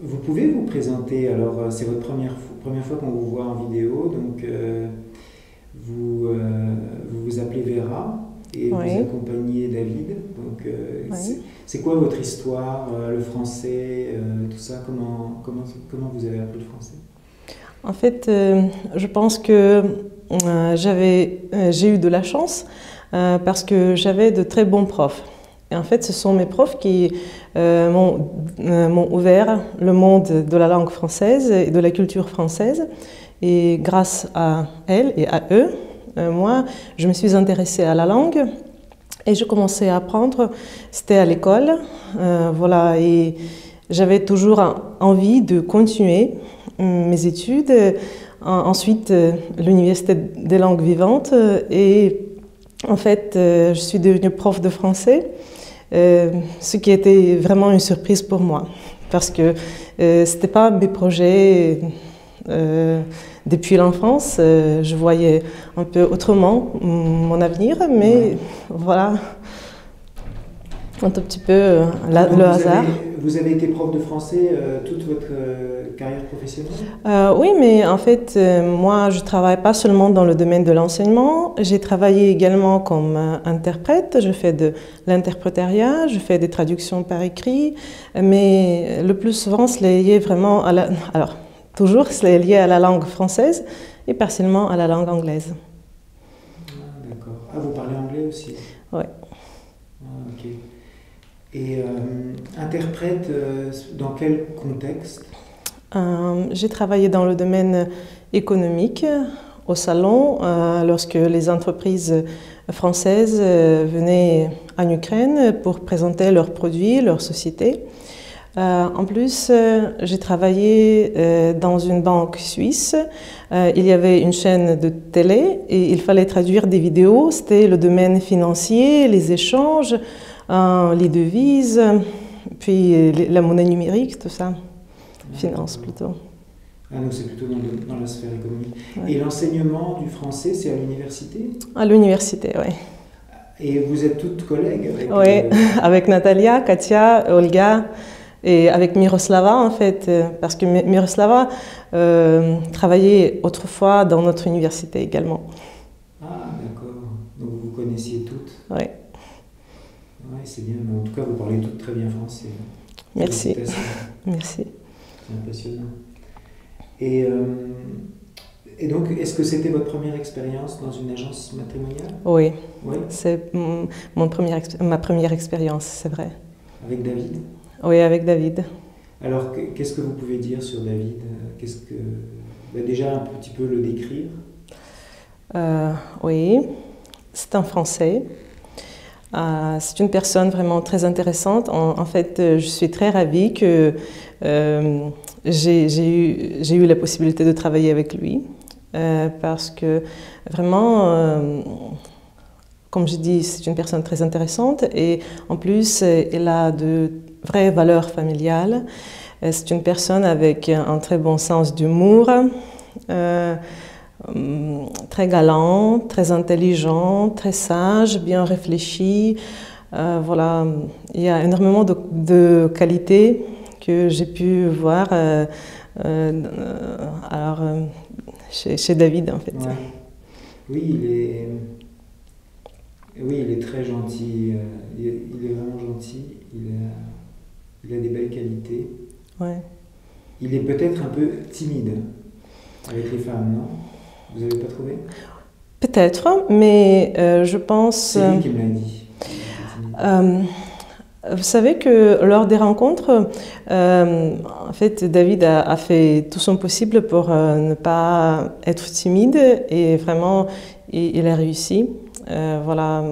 Vous pouvez vous présenter, alors c'est votre première fois qu'on vous voit en vidéo, donc vous vous appelez Vera et vous Oui, accompagnez David. Donc oui. c'est quoi votre histoire, le français, tout ça, comment vous avez appris le français? En fait, je pense que j'ai eu de la chance parce que j'avais de très bons profs. Et en fait, ce sont mes profs qui m'ont ouvert le monde de la langue française et de la culture française. Et grâce à elles et à eux, moi, je me suis intéressée à la langue et je commençais à apprendre. C'était à l'école, voilà, et j'avais toujours envie de continuer mes études. Ensuite, l'Université des langues vivantes et en fait, je suis devenue prof de français, ce qui était vraiment une surprise pour moi parce que c'était pas mes projets depuis l'enfance. Je voyais un peu autrement mon avenir, mais Ouais. voilà, un tout petit peu Donc le hasard. vous avez été prof de français toute votre carrière professionnelle? Oui, mais en fait, moi, je travaille pas seulement dans le domaine de l'enseignement. J'ai travaillé également comme interprète. Je fais de l'interprétariat, je fais des traductions par écrit, mais le plus souvent, c'est lié vraiment alors, toujours, c'est lié à la langue française et partiellement à la langue anglaise. Ah, d'accord. Ah, vous parlez anglais aussi? Ouais. Ah, ok. Et interprète dans quel contexte? J'ai travaillé dans le domaine économique au salon lorsque les entreprises françaises venaient en Ukraine pour présenter leurs produits, leurs sociétés. En plus, j'ai travaillé dans une banque suisse. Il y avait une chaîne de télé et il fallait traduire des vidéos. C'était le domaine financier, les échanges, les devises, puis la monnaie numérique, tout ça. Ah, Finance d'accord. plutôt. Ah, donc c'est plutôt dans la sphère économique. Ouais. Et l'enseignement du français, c'est à l'université? À l'université, oui. Et vous êtes toutes collègues avec... Oui, avec Natalia, Katia, Olga et avec Miroslava en fait, parce que Miroslava travaillait autrefois dans notre université également. Ah, d'accord. Donc vous vous connaissiez toutes. Oui, Oui, c'est bien. Mais en tout cas, vous parlez toutes très bien français. merci. Félicitations. Merci. C'est impressionnant. Et, euh, et donc, est-ce que c'était votre première expérience dans une agence matrimoniale? Oui, Oui, c'est ma première expérience, c'est vrai. avec David. Oui, avec David. Alors, qu'est-ce que vous pouvez dire sur David? Qu'est-ce que... déjà, un petit peu le décrire. Oui, c'est un Français. C'est une personne vraiment très intéressante. En fait, je suis très ravie que j'ai eu la possibilité de travailler avec lui parce que vraiment, comme je dis, c'est une personne très intéressante et en plus, elle a de vraies valeurs familiales. C'est une personne avec un très bon sens d'humour. Euh, Très galant, très intelligent, très sage, bien réfléchi. Voilà, il y a énormément de qualités que j'ai pu voir alors, chez David en fait. Ouais. Oui, oui, il est très gentil. Il est vraiment gentil. Il a des belles qualités. Ouais. Il est peut-être un peu timide avec les femmes, non? Vous n'avez pas trouvé? Peut-être, mais je pense. C'est lui qui me l'a dit. Il était timide. Vous savez que lors des rencontres, en fait, David a fait tout son possible pour ne pas être timide et vraiment, il a réussi. Voilà.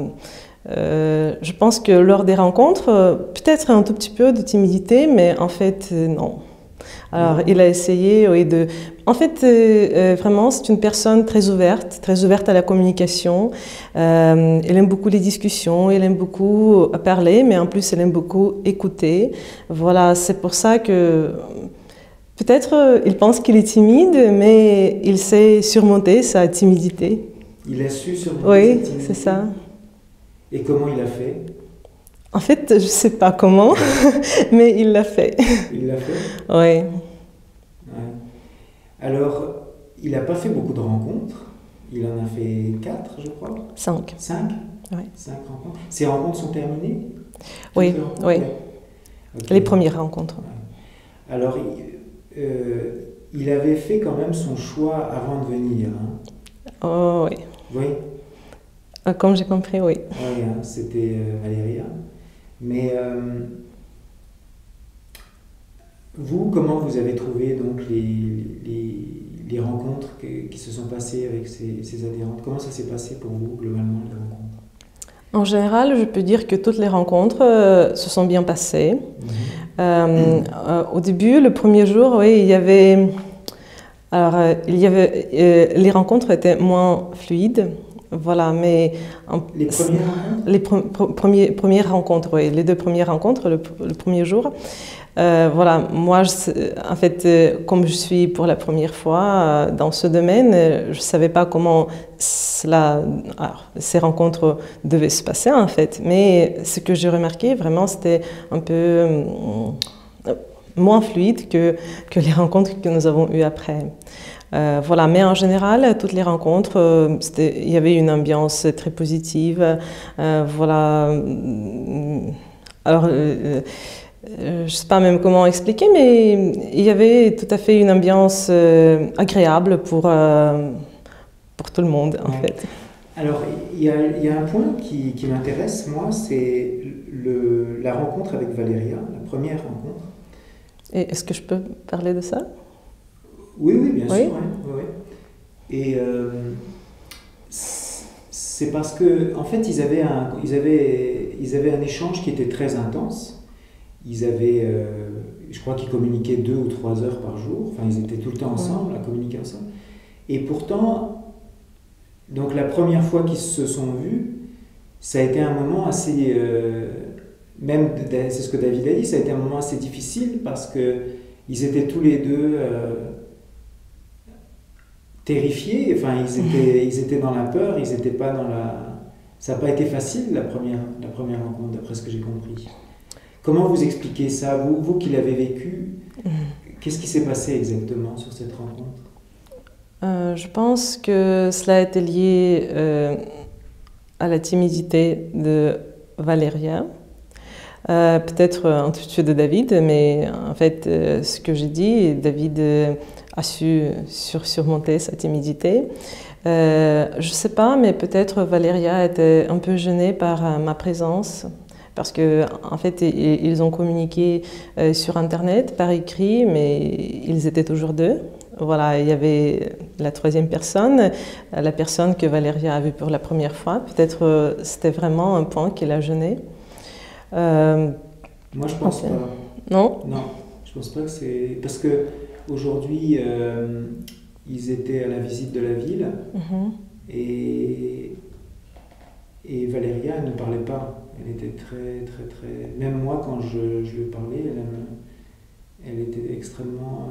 Je pense que lors des rencontres, peut-être un tout petit peu de timidité, mais en fait, non. Alors, Non? il a essayé, oui, de... En fait, vraiment, c'est une personne très ouverte à la communication. Elle aime beaucoup les discussions, elle aime beaucoup parler, mais en plus, elle aime beaucoup écouter. Voilà, c'est pour ça que peut-être il pense qu'il est timide, mais il sait surmonter sa timidité. Il a su surmonter sa Oui, c'est timidité? ça. Et comment il a fait? En fait, je ne sais pas comment, mais il l'a fait. Il l'a fait? Oui. Ouais. Alors, il n'a pas fait beaucoup de rencontres. Il en a fait 4, je crois. 5. 5? Oui. 5 rencontres. Ces rencontres sont terminées? Oui, oui. Ouais. Okay. Les premières rencontres. Ouais. Alors, il avait fait quand même son choix avant de venir. Hein. Oh, oui. Oui. Comme j'ai compris, oui. Oui, hein, c'était Valéria. Mais vous, comment vous avez trouvé donc les rencontres qui se sont passées avec ces adhérentes? Comment ça s'est passé pour vous, globalement, les rencontres? En général, je peux dire que toutes les rencontres se sont bien passées. Au début, le premier jour, oui, il y avait... Alors, les rencontres étaient moins fluides. Voilà, mais les premières rencontres? Les premières rencontres, oui, les 2 premières rencontres, le premier jour. Voilà, moi, en fait, comme je suis pour la première fois dans ce domaine, je ne savais pas comment ces rencontres devaient se passer, en fait. Mais ce que j'ai remarqué, vraiment, c'était un peu moins fluide que les rencontres que nous avons eues après. Voilà, mais en général, toutes les rencontres, il y avait une ambiance très positive. Voilà. Alors, je ne sais pas même comment expliquer, mais il y avait tout à fait une ambiance agréable pour tout le monde, en fait. Alors, il y a un point qui m'intéresse, moi, c'est la rencontre avec Valéria, la première rencontre. Et est-ce que je peux parler de ça? Oui, oui, bien sûr. Ouais, ouais. Et c'est parce que, en fait, ils avaient un échange qui était très intense. Ils avaient, je crois qu'ils communiquaient 2 ou 3 heures par jour. Enfin, ils étaient tout le temps ensemble, à communiquer ensemble. Et pourtant, donc la première fois qu'ils se sont vus, ça a été un moment assez, même c'est ce que David a dit, ça a été un moment assez difficile parce que ils étaient tous les deux terrifiés. Enfin, ils étaient dans la peur, ils n'étaient pas dans la. Ça n'a pas été facile la première rencontre, d'après ce que j'ai compris. Comment vous expliquez ça, vous qui l'avez vécu? Qu'est-ce qui s'est passé exactement sur cette rencontre? Je pense que cela a été lié à la timidité de Valéria, peut-être un petit peu de David, mais en fait, ce que j'ai dit, David a su surmonter sa timidité. Je ne sais pas, mais peut-être Valéria était un peu gênée par ma présence. Parce qu'en fait, ils ont communiqué sur Internet, par écrit, mais ils étaient toujours 2. Voilà, il y avait la 3e personne, la personne que Valéria a vue pour la première fois. Peut-être c'était vraiment un point qui l'a gênée. Moi, je pense pas. Non? Non, je pense pas que c'est... Parce qu'aujourd'hui, ils étaient à la visite de la ville et Valéria, elle ne parlait pas. Elle était très, très, très... Même moi, quand je lui parlais, elle était extrêmement...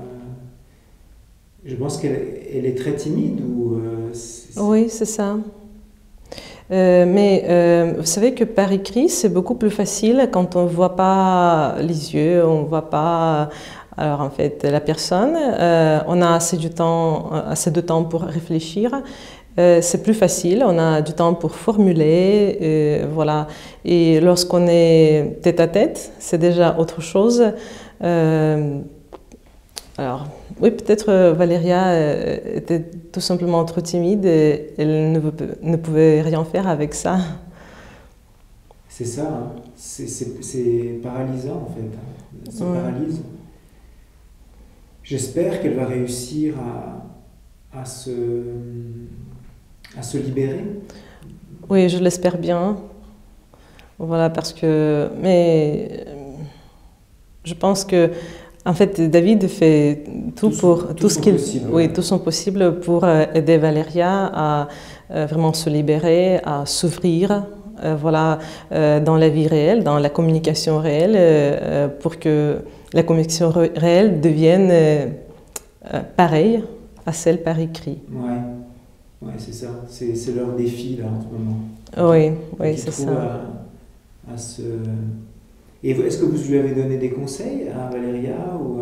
Je pense qu'elle est très timide ou... Oui, c'est ça. Mais vous savez que par écrit, c'est beaucoup plus facile quand on ne voit pas les yeux, on ne voit pas... Alors en fait, la personne, on a assez de temps pour réfléchir. C'est plus facile, on a du temps pour formuler, voilà. Et lorsqu'on est tête à tête, c'est déjà autre chose. Alors, oui, peut-être Valéria était tout simplement trop timide et elle ne pouvait rien faire avec ça. C'est ça, hein. C'est paralysant en fait. Ça paralyse. J'espère qu'elle va réussir à se libérer. Oui, je l'espère bien. Voilà, parce que... Mais je pense que, en fait, David fait tout son possible pour aider Valéria à vraiment se libérer, à s'ouvrir, voilà, dans la vie réelle, dans la communication réelle, pour que la communication réelle devienne pareille à celle par écrit. Ouais, c'est ça. C'est leur défi là en ce moment. Oui, c'est ça. à ce... Et est-ce que vous lui avez donné des conseils à Valéria ou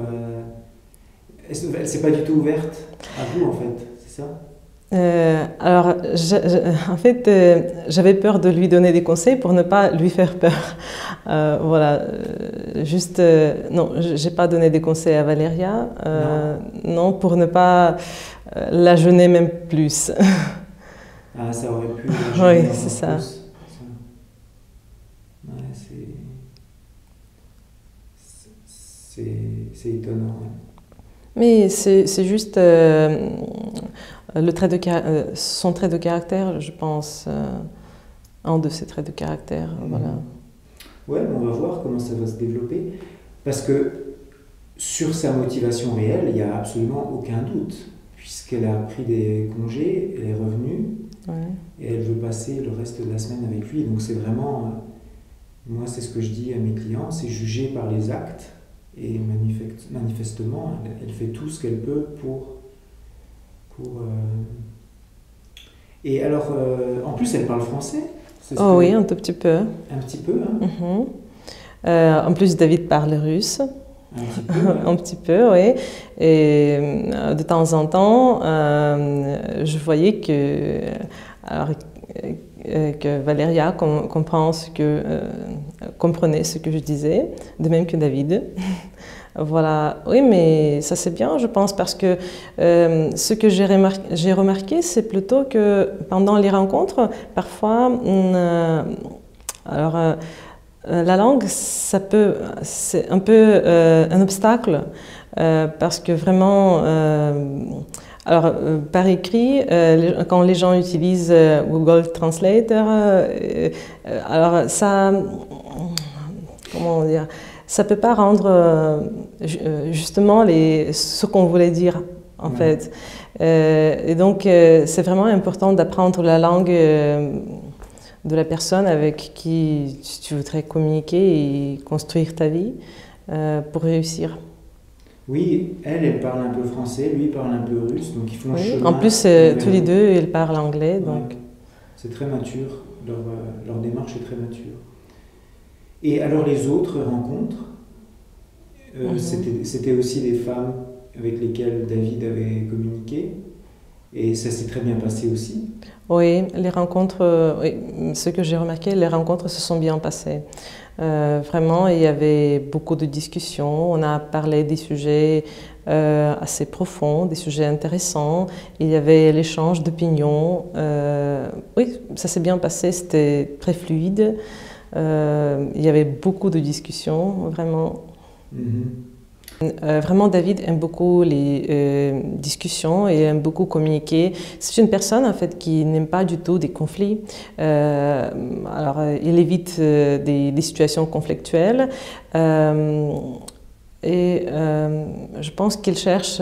elle s'est pas du tout ouverte à vous en fait, c'est ça? Alors, en fait, j'avais peur de lui donner des conseils pour ne pas lui faire peur. Voilà, juste, non, j'ai pas donné des conseils à Valéria, non, pour ne pas la gêner même plus. Ah, ça aurait pu Oui, gêner c'est encore ça. plus. Ouais, c'est étonnant. Ouais. Mais c'est juste son trait de caractère, je pense, un de ses traits de caractère. Voilà. Ouais, mais on va voir comment ça va se développer. Parce que sur sa motivation réelle, il n'y a absolument aucun doute. Puisqu'elle a pris des congés, elle est revenue, et elle veut passer le reste de la semaine avec lui. Donc c'est vraiment, moi c'est ce que je dis à mes clients, c'est jugé par les actes. Et manifestement, elle fait tout ce qu'elle peut pour Et alors, en plus, elle parle français? Oh oui, un tout petit peu. Un petit peu, hein? En plus, David parle russe. Un petit peu, ouais. Un petit peu, oui. Et de temps en temps, je voyais que Valéria comprenait ce que je disais, de même que David. Voilà, oui, mais ça c'est bien, je pense, parce que ce que j'ai remarqué, c'est plutôt que pendant les rencontres, parfois, la langue, c'est un peu un obstacle, parce que vraiment, par écrit, quand les gens utilisent Google Translator, alors ça, comment dire, ça peut pas rendre justement ce qu'on voulait dire en fait. Et donc c'est vraiment important d'apprendre la langue de la personne avec qui tu voudrais communiquer et construire ta vie pour réussir. Oui, elle parle un peu français, lui parle un peu russe, donc ils font le chemin. En plus, tous les deux, ils parlent anglais, donc. C'est très mature, leur démarche est très mature. Et alors les autres rencontres, c'était aussi des femmes avec lesquelles David avait communiqué, et ça s'est très bien passé aussi. Oui, les rencontres, ce que j'ai remarqué, les rencontres se sont bien passées. Vraiment, il y avait beaucoup de discussions, on a parlé des sujets assez profonds, des sujets intéressants, il y avait l'échange d'opinions. Oui, ça s'est bien passé, c'était très fluide. Il y avait beaucoup de discussions, vraiment. Vraiment, David aime beaucoup les discussions et aime beaucoup communiquer. C'est une personne en fait qui n'aime pas du tout des conflits. Alors, il évite des situations conflictuelles. Et je pense qu'il cherche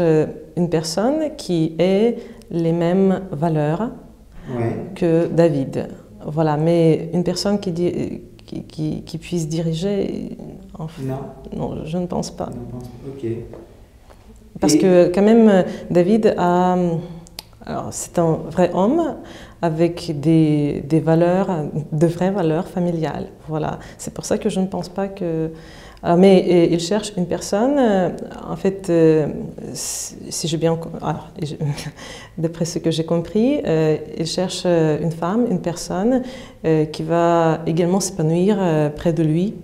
une personne qui ait les mêmes valeurs que David. Voilà, mais une personne qui puisse diriger, non, je ne pense pas. Ok. Parce que quand même, David c'est un vrai homme avec des valeurs, de vraies valeurs familiales. Voilà, c'est pour ça que je ne pense pas que... mais il cherche une personne, en fait, si j'ai bien... d'après ce que j'ai compris, il cherche une femme, une personne qui va également s'épanouir près de lui.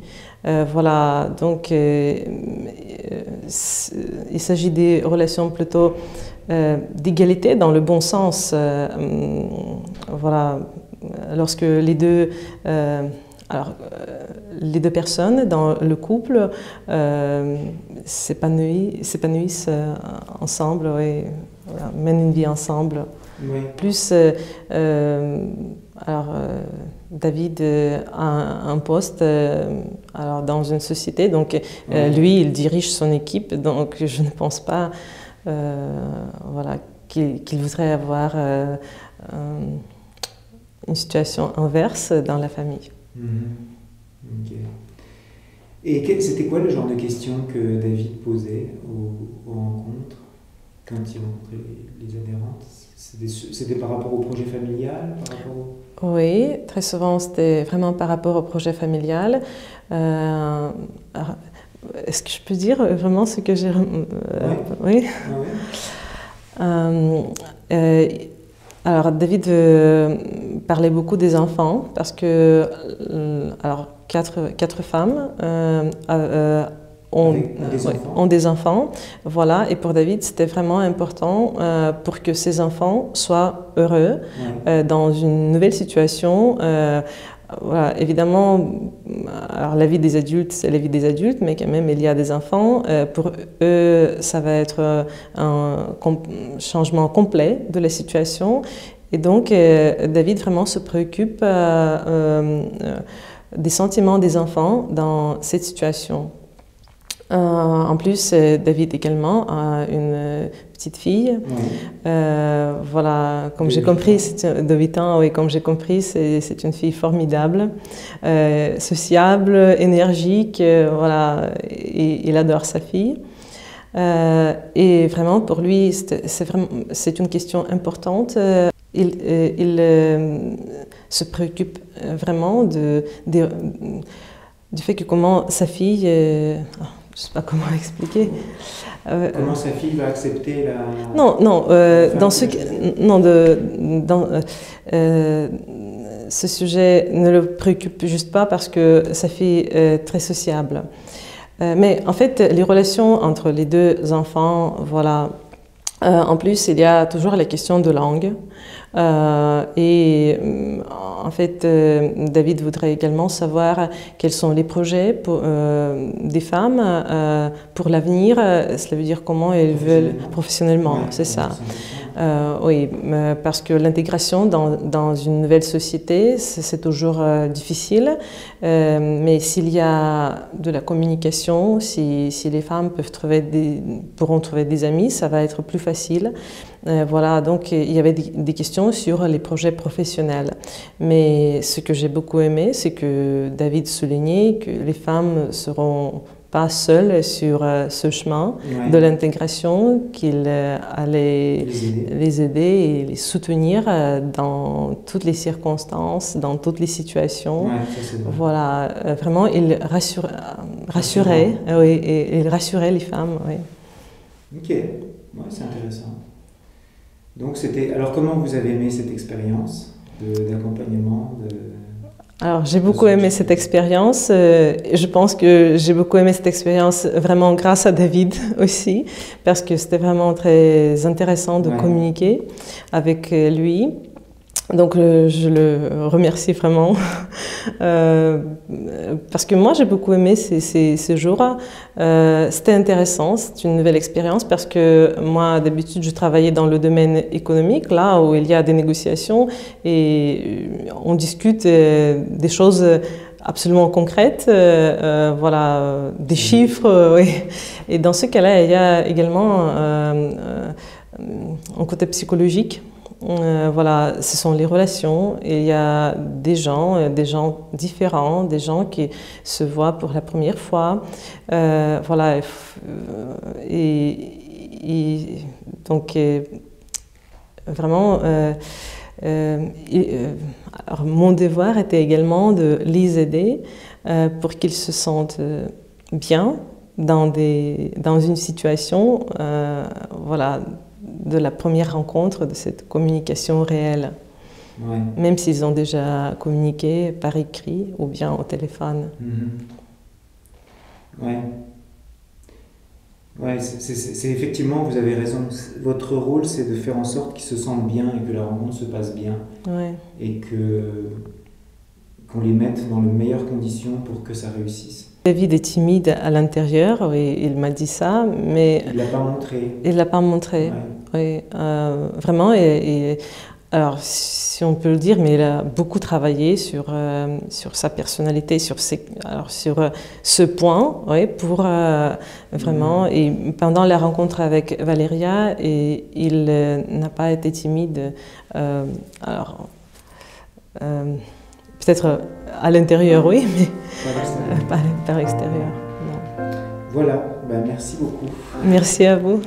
Voilà, donc il s'agit des relations plutôt d'égalité dans le bon sens. Voilà, lorsque les deux personnes dans le couple s'épanouissent ensemble et voilà, mènent une vie ensemble. Oui. Plus, David a un poste dans une société, donc lui, il dirige son équipe, donc je ne pense pas voilà, qu'il voudrait avoir une situation inverse dans la famille. Okay. Et c'était quoi le genre de questions que David posait aux rencontres? quand ils rencontraient les adhérentes? C'était par rapport au projet familial, par rapport au... Oui, très souvent c'était vraiment par rapport au projet familial. Est-ce que je peux dire vraiment ce que j'ai... oui. Alors David parlait beaucoup des enfants parce que alors quatre femmes ont des enfants, voilà, et pour David c'était vraiment important pour que ses enfants soient heureux dans une nouvelle situation. Voilà, évidemment, alors la vie des adultes, c'est la vie des adultes, mais quand même, il y a des enfants. Pour eux, ça va être un changement complet de la situation. Et donc, David vraiment se préoccupe des sentiments des enfants dans cette situation. En plus, David également a une petite fille. Voilà, comme j'ai compris, de 8 ans, oui, comme j'ai compris, c'est une fille formidable, sociable, énergique, voilà, et il adore sa fille. Et vraiment, pour lui, c'est une question importante. Il se préoccupe vraiment du fait que comment sa fille... je ne sais pas comment expliquer. Comment sa fille va accepter la... Non, ce sujet ne le préoccupe juste pas parce que sa fille est très sociable. Mais en fait, les relations entre les deux enfants, voilà. En plus, il y a toujours la question de langue. Et en fait, David voudrait également savoir quels sont les projets des femmes pour l'avenir. Cela veut dire comment elles veulent professionnellement, c'est ça. Oui, parce que l'intégration dans une nouvelle société, c'est toujours difficile. Mais s'il y a de la communication, si les femmes pourront trouver des amis, ça va être plus facile. Voilà, donc il y avait des questions sur les projets professionnels. Mais ce que j'ai beaucoup aimé, c'est que David soulignait que les femmes seront pas seules sur ce chemin de l'intégration, qu'il allait les aider et les soutenir dans toutes les circonstances, dans toutes les situations. Voilà, vraiment, il rassurait, oui, et il rassurait les femmes. Oui. Ok, ouais, c'est intéressant. Donc alors comment vous avez aimé cette expérience d'accompagnement Alors j'ai beaucoup aimé cette expérience. Je pense que j'ai beaucoup aimé cette expérience vraiment grâce à David aussi, parce que c'était vraiment très intéressant de communiquer avec lui. Donc je le remercie vraiment parce que moi j'ai beaucoup aimé ces jours. C'était intéressant, c'est une nouvelle expérience parce que moi d'habitude je travaillais dans le domaine économique, là où il y a des négociations et on discute des choses absolument concrètes, voilà, des chiffres. Oui. Et dans ce cas-là, il y a également un côté psychologique. Voilà, ce sont les relations. Et il y a des gens différents, des gens qui se voient pour la première fois. Voilà, et donc vraiment, alors mon devoir était également de les aider pour qu'ils se sentent bien dans une situation, voilà, de la première rencontre, de cette communication réelle. Même s'ils ont déjà communiqué par écrit ou bien au téléphone. Ouais, c'est effectivement, vous avez raison. Votre rôle, c'est de faire en sorte qu'ils se sentent bien et que la rencontre se passe bien. Et qu'on les mette dans les meilleures conditions pour que ça réussisse. David est timide à l'intérieur, oui, il m'a dit ça, mais... Il ne l'a pas montré. Il ne l'a pas montré, oui. Vraiment, alors si on peut le dire, mais il a beaucoup travaillé sur sa personnalité, sur ce point, oui, pour vraiment... Et pendant la rencontre avec Valéria, il n'a pas été timide. Alors... peut-être à l'intérieur, oui, mais pas par l'extérieur. Voilà, ben, merci beaucoup. Merci à vous.